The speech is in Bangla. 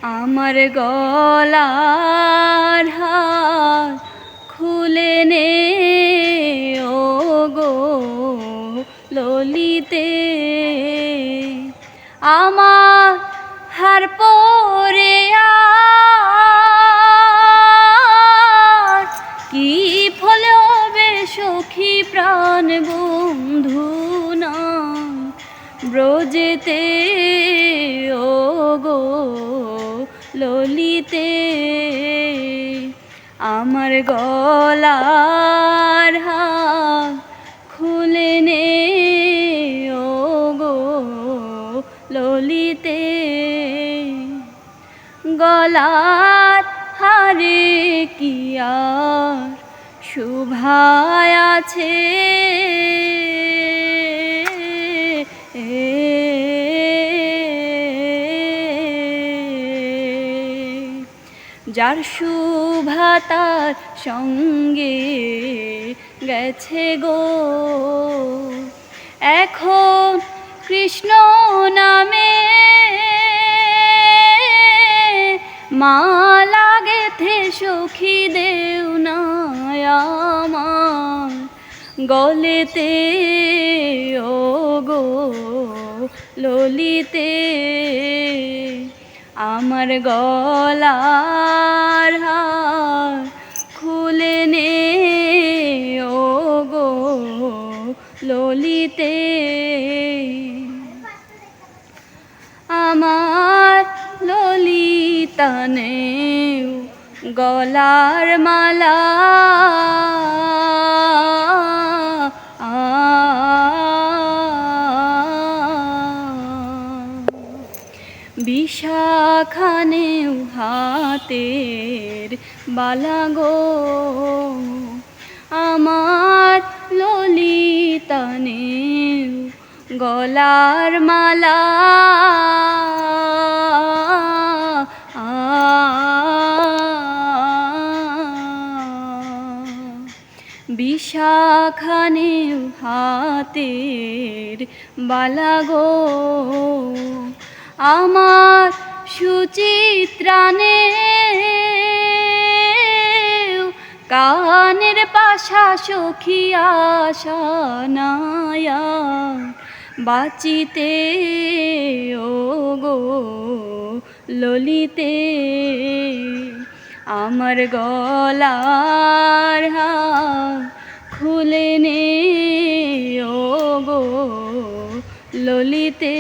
আমার গলার হার খুলে নে ও গো ললিতে, আমার হার পরে আর কি ফল হবে সখী প্রাণ বন্ধু না ব্রজেতে ও গো ললিতে। আমার গলার হার খুলে নে ও গো ললিতে, গলার হারে কি আর শোভায় আছে, যার শোভা তার সঙ্গে গেছে গো। এখন কৃষ্ণ নামে মালা গেথে সখী দেও না আমার গলেতে ও গো ললিতে। আমার গলার হার খুলে নে ও গো ললিতে, আমার ললিতানে গলার মালা বিশাখানেও হাতের বালা গো, আমার ললিতানেও গলার মালা বিশাখানেও হাতের বালা গো, আমার সুচিত্রানে কানের পাশা সখী আশা নায়া বাঁচিতে ও গো ললিতে। আমার গলার হার খুলে নে ও গো ললিতে।